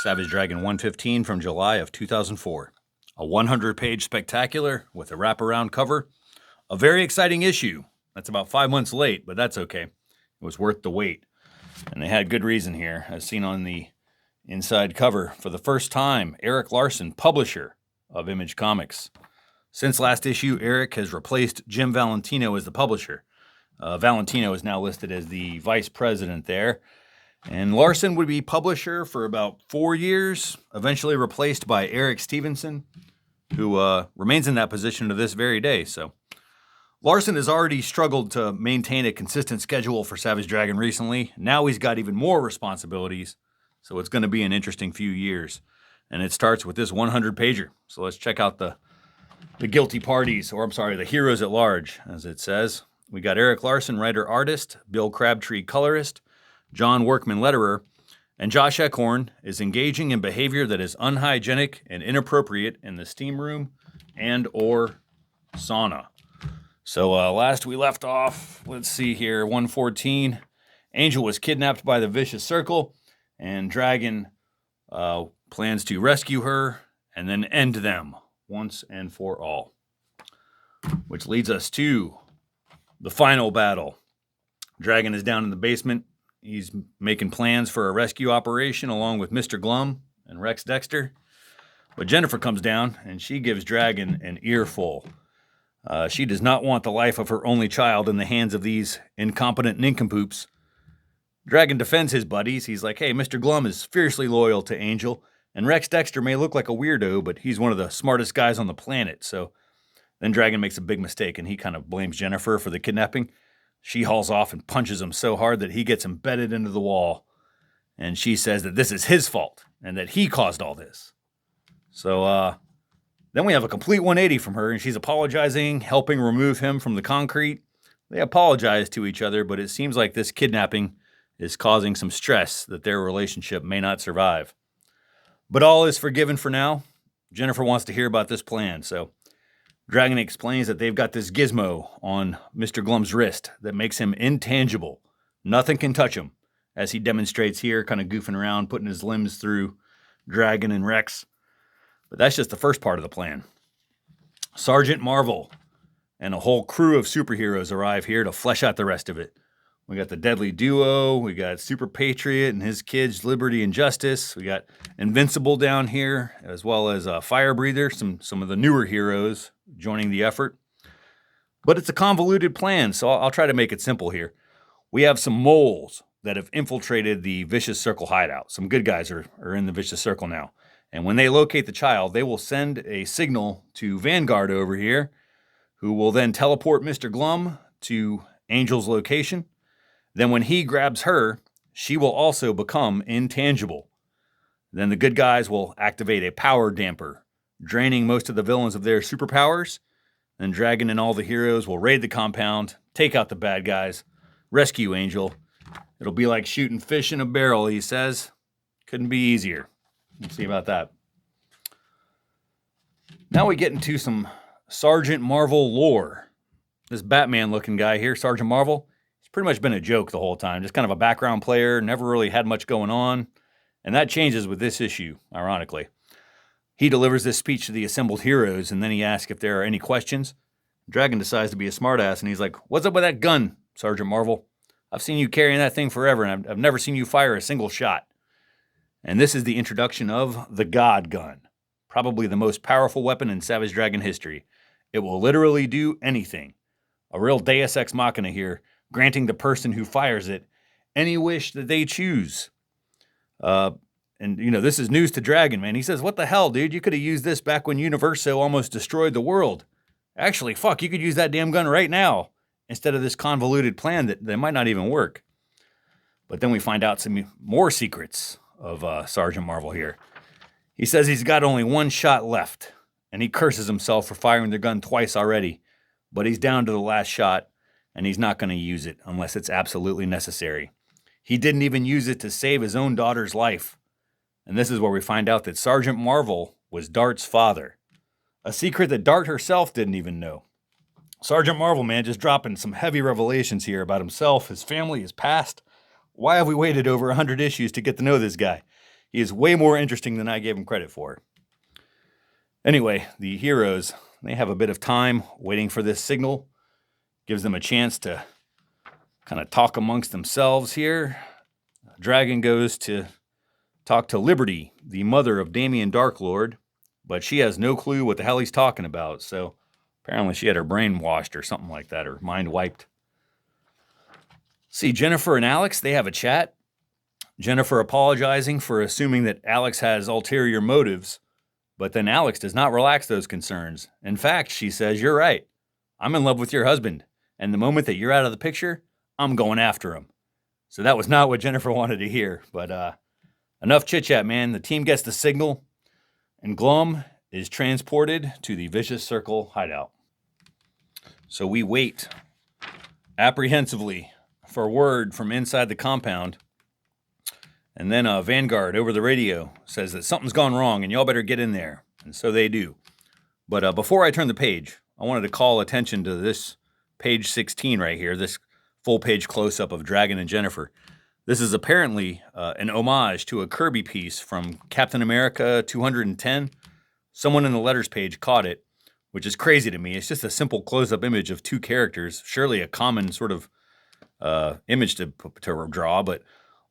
Savage Dragon 115 from July of 2004. A 100-page spectacular with a wraparound cover. A very exciting issue. That's about 5 months late, but that's okay. It was worth the wait. And they had good reason here, as seen on the inside cover. For the first time, Erik Larsen, publisher of Image Comics. Since last issue, Erik has replaced Jim Valentino as the publisher. Valentino is now listed as the vice president there. And Larsen would be publisher for about 4 years, eventually replaced by Eric Stevenson, who remains in that position to this very day. So Larsen has already struggled to maintain a consistent schedule for Savage Dragon recently. Now he's got even more responsibilities, so it's going to be an interesting few years. And it starts with this 100-pager. So let's check out the guilty parties, or I'm sorry, the heroes at large, as it says. We got Erik Larsen, writer-artist, Bill Crabtree, colorist, John Workman, letterer, and Josh Eckhorn is engaging in behavior that is unhygienic and inappropriate in the steam room and or sauna. So last we left off, let's see here, 114, Angel was kidnapped by the Vicious Circle, and Dragon plans to rescue her and then end them once and for all. Which leads us to the final battle. Dragon is down in the basement. He's making plans for a rescue operation along with Mr. Glum and Rex Dexter. But Jennifer comes down and she gives Dragon an earful. She does not want the life of her only child in the hands of these incompetent nincompoops. Dragon defends his buddies. He's like, hey, Mr. Glum is fiercely loyal to Angel, and Rex Dexter may look like a weirdo, but he's one of the smartest guys on the planet. So then Dragon makes a big mistake, and he kind of blames Jennifer for the kidnapping. She hauls off and punches him so hard that he gets embedded into the wall. And she says that this is his fault and that he caused all this. So then we have a complete 180 from her, and she's apologizing, helping remove him from the concrete. They apologize to each other, but it seems like this kidnapping is causing some stress that their relationship may not survive. But all is forgiven for now. Jennifer wants to hear about this plan, so Dragon explains that they've got this gizmo on Mr. Glum's wrist that makes him intangible. Nothing can touch him, as he demonstrates here, kind of goofing around, putting his limbs through Dragon and Rex. But that's just the first part of the plan. Sergeant Marvel and a whole crew of superheroes arrive here to flesh out the rest of it. We got the Deadly Duo, we got Super Patriot and his kids, Liberty and Justice. We got Invincible down here, as well as Fire Breather, some of the newer heroes joining the effort. But it's a convoluted plan, so I'll try to make it simple here. We have some moles that have infiltrated the Vicious Circle hideout. Some good guys are in the Vicious Circle now. And when they locate the child, they will send a signal to Vanguard over here, who will then teleport Mr. Glum to Angel's location. Then when he grabs her, she will also become intangible. Then the good guys will activate a power damper, draining most of the villains of their superpowers. Then Dragon and all the heroes will raid the compound, take out the bad guys, rescue Angel. It'll be like shooting fish in a barrel, he says. Couldn't be easier. We'll see about that. Now we get into some Sergeant Marvel lore. This Batman-looking guy here, Sergeant Marvel, he's pretty much been a joke the whole time. Just kind of a background player, never really had much going on. And that changes with this issue, ironically. He delivers this speech to the assembled heroes, and then he asks if there are any questions. Dragon decides to be a smartass, and he's like, what's up with that gun, Sergeant Marvel? I've seen you carrying that thing forever, and I've never seen you fire a single shot. And this is the introduction of the God Gun, probably the most powerful weapon in Savage Dragon history. It will literally do anything. A real Deus Ex Machina here, granting the person who fires it any wish that they choose. And, this is news to Dragon, man. He says, what the hell, dude? You could have used this back when Universo almost destroyed the world. Actually, fuck, you could use that damn gun right now instead of this convoluted plan that might not even work. But then we find out some more secrets of Sergeant Marvel here. He says he's got only one shot left, and he curses himself for firing the gun twice already. But he's down to the last shot, and he's not going to use it unless it's absolutely necessary. He didn't even use it to save his own daughter's life. And this is where we find out that Sergeant Marvel was Dart's father. A secret that Dart herself didn't even know. Sergeant Marvel, man, just dropping some heavy revelations here about himself, his family, his past. Why have we waited over 100 issues to get to know this guy? He is way more interesting than I gave him credit for. Anyway, the heroes, they have a bit of time waiting for this signal. Gives them a chance to kind of talk amongst themselves here. Dragon goes to talk to Liberty, the mother of Damien Darklord, but she has no clue what the hell he's talking about. So apparently she had her brain washed or something like that, or mind wiped. See, Jennifer and Alex, they have a chat. Jennifer apologizing for assuming that Alex has ulterior motives, but then Alex does not relax those concerns. In fact, she says, "You're right. I'm in love with your husband, and the moment that you're out of the picture, I'm going after him." So that was not what Jennifer wanted to hear, but enough chit-chat, man. The team gets the signal, and Glum is transported to the Vicious Circle hideout. So we wait apprehensively for word from inside the compound, and then Vanguard over the radio says that something's gone wrong and y'all better get in there. And so they do. But before I turn the page, I wanted to call attention to this page 16 right here, this full-page close-up of Dragon and Jennifer. This is apparently an homage to a Kirby piece from Captain America 210. Someone in the letters page caught it, which is crazy to me. It's just a simple close-up image of two characters, surely a common sort of image to draw, but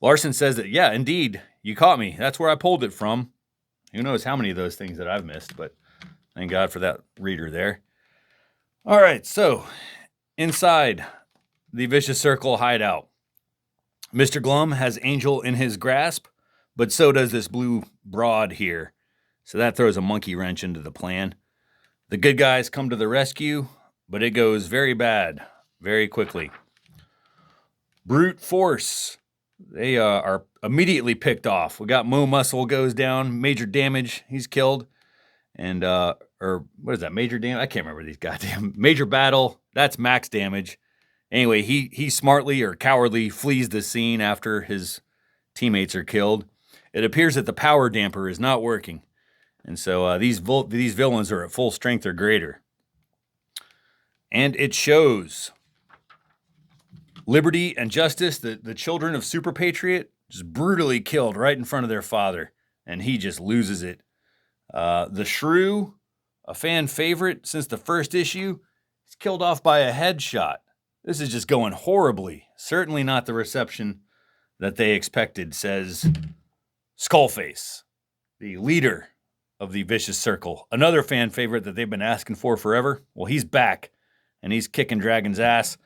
Larson says that, yeah, indeed, you caught me. That's where I pulled it from. Who knows how many of those things that I've missed, but thank God for that reader there. All right, so inside the Vicious Circle hideout, Mr. Glum has Angel in his grasp, but so does this blue broad here. So that throws a monkey wrench into the plan. The good guys come to the rescue, but it goes very bad very quickly. Brute force. They are immediately picked off. We got Mo Muscle goes down, major damage. He's killed. And, or what is that, major damage? I can't remember these goddamn. Major battle, that's max damage. Anyway, he smartly or cowardly flees the scene after his teammates are killed. It appears that the power damper is not working. And so these villains are at full strength or greater. And it shows. Liberty and Justice, the children of Super Patriot, just brutally killed right in front of their father, and he just loses it. The Shrew, a fan favorite since the first issue, is killed off by a headshot. This is just going horribly. Certainly not the reception that they expected, says Skullface, the leader of the Vicious Circle. Another fan favorite that they've been asking for forever. Well, he's back, and he's kicking Dragon's ass.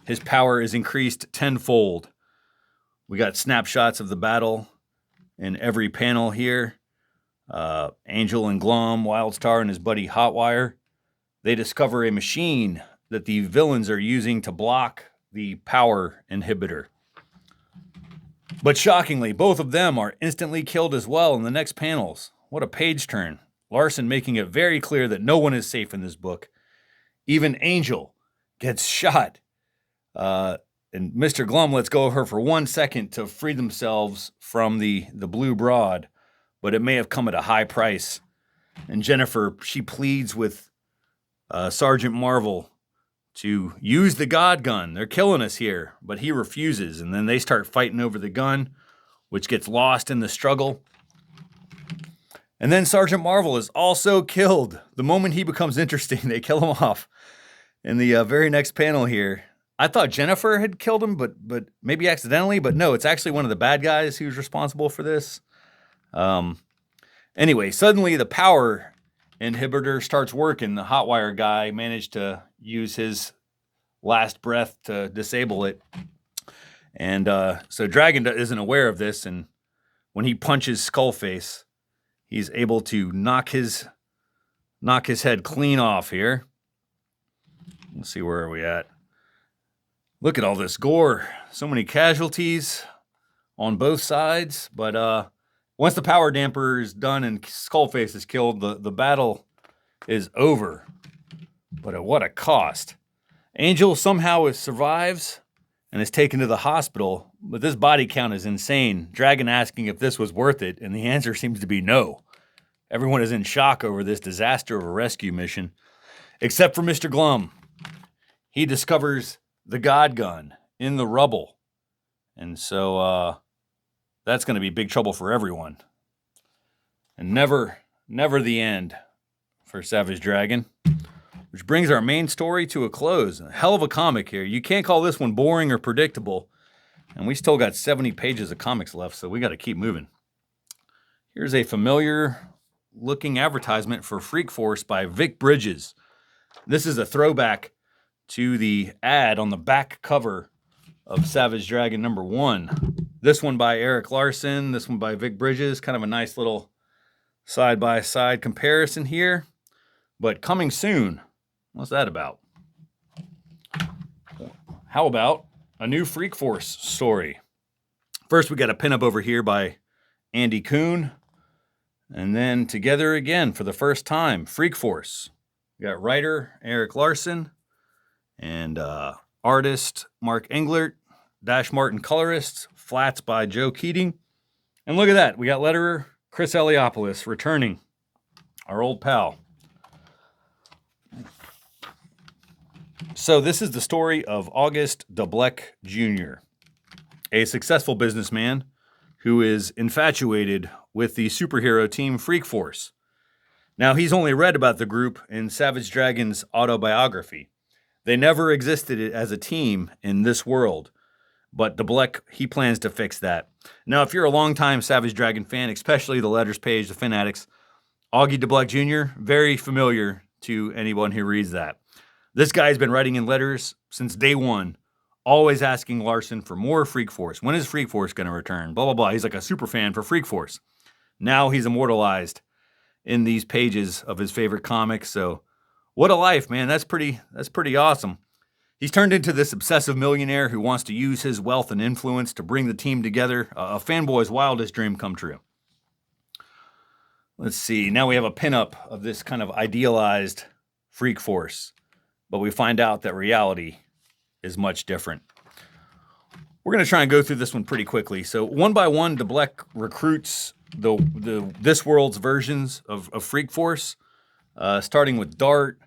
His power is increased tenfold. We got snapshots of the battle in every panel here. Angel and Glum, Wildstar, and his buddy Hotwire. They discover a machine that the villains are using to block the power inhibitor. But shockingly, both of them are instantly killed as well in the next panels. What a page turn. Larson making it very clear that no one is safe in this book. Even Angel gets shot. And Mr. Glum lets go of her for 1 second to free themselves from the blue broad, but it may have come at a high price. And Jennifer, she pleads with Sergeant Marvel to use the God gun. They're killing us here, but he refuses, and then they start fighting over the gun, which gets lost in the struggle. And then Sergeant Marvel is also killed. The moment he becomes interesting, they kill him off. In the very next panel here, I thought Jennifer had killed him, but maybe accidentally. But no, it's actually one of the bad guys who's responsible for this. Anyway, suddenly the power inhibitor starts working. The Hotwire guy managed to use his last breath to disable it. And so Dragon isn't aware of this. And when he punches Skullface, he's able to knock his head clean off here. Let's see, where are we at? Look at all this gore. So many casualties on both sides. But once the power damper is done and Skullface is killed, the battle is over. But at what a cost. Angel somehow survives and is taken to the hospital. But this body count is insane. Dragon asking if this was worth it. And the answer seems to be no. Everyone is in shock over this disaster of a rescue mission. Except for Mr. Glum. He discovers the God gun in the rubble. And so that's going to be big trouble for everyone. and never the end for Savage Dragon. Which brings our main story to a close. A hell of a comic here. You can't call this one boring or predictable. And we still got 70 pages of comics left, so we got to keep moving. Here's a familiar-looking advertisement for Freak Force by Vic Bridges. This is a throwback to the ad on the back cover of Savage Dragon #1. This one by Erik Larsen, this one by Vic Bridges. Kind of a nice little side-by-side comparison here. But coming soon. What's that about? How about a new Freak Force story? First, we got a pinup over here by Andy Kuhn. And then together again for the first time, Freak Force. We got writer Erik Larsen and artist Mark Englert, Dash Martin colorist, flats by Joe Keating. And look at that. We got letterer Chris Eliopoulos returning, our old pal. So this is the story of August DeBleck Jr., a successful businessman who is infatuated with the superhero team Freak Force. Now, he's only read about the group in Savage Dragon's autobiography. They never existed as a team in this world, but DeBleck, he plans to fix that. Now, if you're a longtime Savage Dragon fan, especially the letters page, the Fanatics, Augie DeBleck Jr., very familiar to anyone who reads that. This guy's been writing in letters since day one, always asking Larsen for more Freak Force. When is Freak Force going to return? Blah, blah, blah. He's like a super fan for Freak Force. Now he's immortalized in these pages of his favorite comics. So what a life, man. That's pretty awesome. He's turned into this obsessive millionaire who wants to use his wealth and influence to bring the team together. A fanboy's wildest dream come true. Let's see. Now we have a pinup of this kind of idealized Freak Force. But we find out that reality is much different. We're going to try and go through this one pretty quickly. So one by one, DeBleck recruits this world's versions of Freak Force, starting with Dart.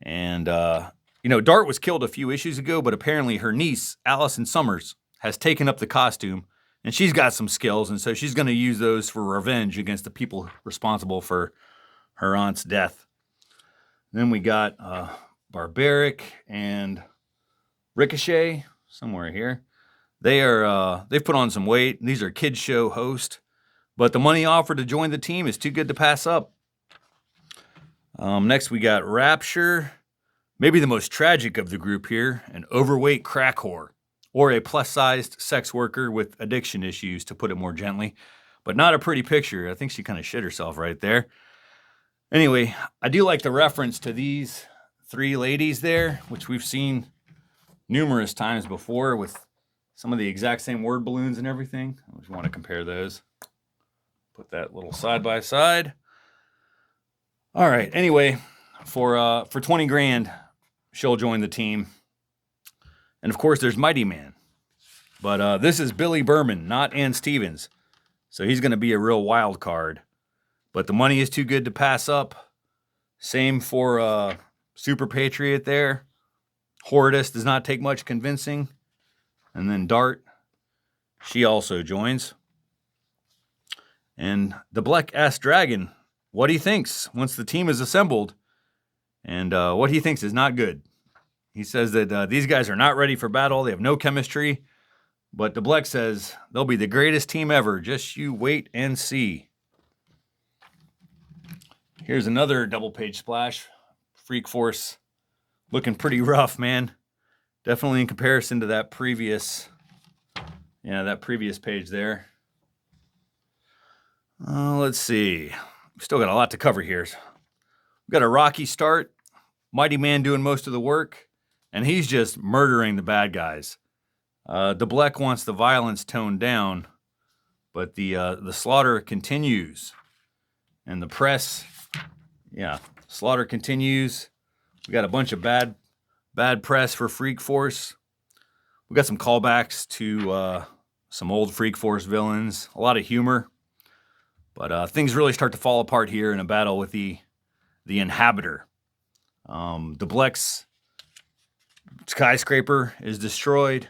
And, Dart was killed a few issues ago, but apparently her niece, Allison Summers, has taken up the costume. And she's got some skills, and so she's going to use those for revenge against the people responsible for her aunt's death. Then we got Barbaric and Ricochet somewhere here. They've put on some weight. These are kids show hosts, but the money offered to join the team is too good to pass up. Next we got Rapture, maybe the most tragic of the group here, an overweight crack whore, or a plus-sized sex worker with addiction issues, to put it more gently, but not a pretty picture. I think she kind of shit herself right there. Anyway, I do like the reference to these three ladies there, which we've seen numerous times before with some of the exact same word balloons and everything. I just want to compare those. Put that little side by side. All right. Anyway, for 20 grand, she'll join the team. And of course, there's Mighty Man. But this is Billy Berman, not Ann Stevens. So he's going to be a real wild card. But the money is too good to pass up. Same for Super Patriot there. Horridus does not take much convincing. And then Dart, she also joins. And DeBleck asks Dragon what he thinks once the team is assembled. And what he thinks is not good. He says that these guys are not ready for battle. They have no chemistry. But DeBleck says they'll be the greatest team ever. Just you wait and see. Here's another double-page splash. Freak Force looking pretty rough, man. Definitely in comparison to that previous page there. Let's see. We've still got a lot to cover here. We've got a rocky start. Mighty Man doing most of the work, and he's just murdering the bad guys. DeBleck wants the violence toned down, but the slaughter continues. And the press, slaughter continues. We got a bunch of bad press for Freak Force. We got some callbacks to some old Freak Force villains. A lot of humor. But things really start to fall apart here in a battle with the Inhabitor. DeBleck's skyscraper is destroyed.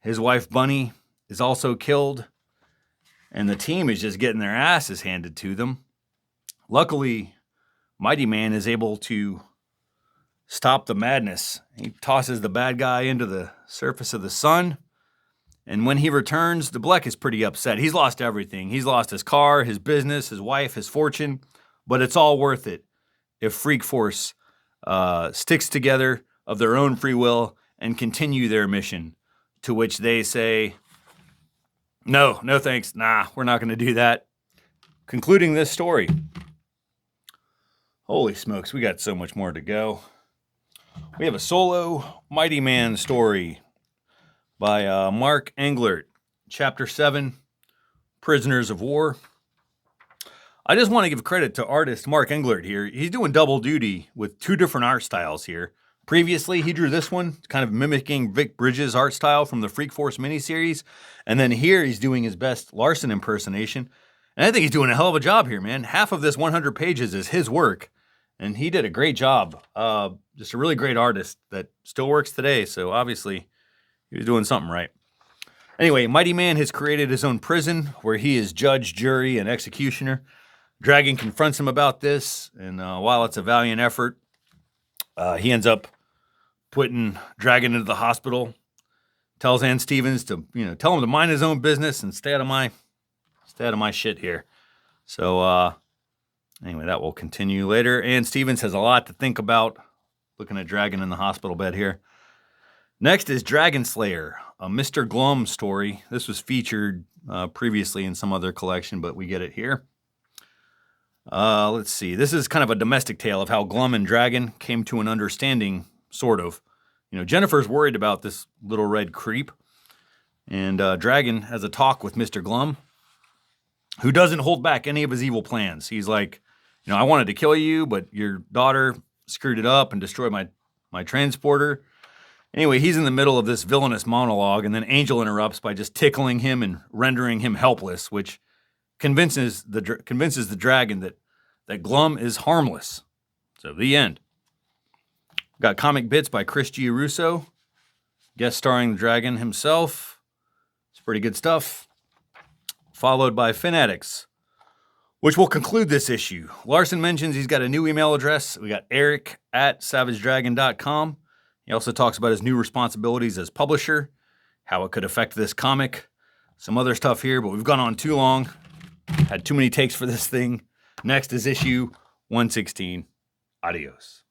His wife Bunny is also killed. and the team is just getting their asses handed to them. Luckily, Mighty Man is able to stop the madness. He tosses the bad guy into the surface of the sun, and when he returns, the Bleck is pretty upset. He's lost everything. He's lost his car, his business, his wife, his fortune, but it's all worth it if Freak Force sticks together of their own free will and continue their mission, to which they say, no thanks, nah, we're not going to do that. Concluding this story. Holy smokes, we got so much more to go. We have a solo Mighty Man story by Mark Englert, Chapter 7, Prisoners of War. I just want to give credit to artist Mark Englert here. He's doing double duty with two different art styles here. Previously, he drew this one, kind of mimicking Vic Bridges' art style from the Freak Force miniseries. And then here he's doing his best Larson impersonation. And I think he's doing a hell of a job here, man. Half of this 100 pages is his work. And he did a great job. Just a really great artist that still works today. So obviously, he was doing something right. Anyway, Mighty Man has created his own prison where he is judge, jury, and executioner. Dragon confronts him about this. And while it's a valiant effort, he ends up putting Dragon into the hospital, tells Ann Stevens to, tell him to mind his own business and stay out of my shit here. So, anyway, that will continue later. Ann Stevens has a lot to think about looking at Dragon in the hospital bed here. Next is Dragon Slayer, a Mr. Glum story. This was featured previously in some other collection, but we get it here. Let's see. This is kind of a domestic tale of how Glum and Dragon came to an understanding, sort of. Jennifer's worried about this little red creep, and Dragon has a talk with Mr. Glum, who doesn't hold back any of his evil plans. He's like, I wanted to kill you, but your daughter screwed it up and destroyed my transporter. Anyway, he's in the middle of this villainous monologue, and then Angel interrupts by just tickling him and rendering him helpless, which convinces the dragon that Glum is harmless. So the end. Got comic bits by Chris Giarrusso, guest starring the dragon himself. It's pretty good stuff. Followed by Fanatics, which will conclude this issue. Larson mentions he's got a new email address. We got eric@savagedragon.com. He also talks about his new responsibilities as publisher, how it could affect this comic, some other stuff here, but we've gone on too long. Had too many takes for this thing. Next is issue 116. Adios.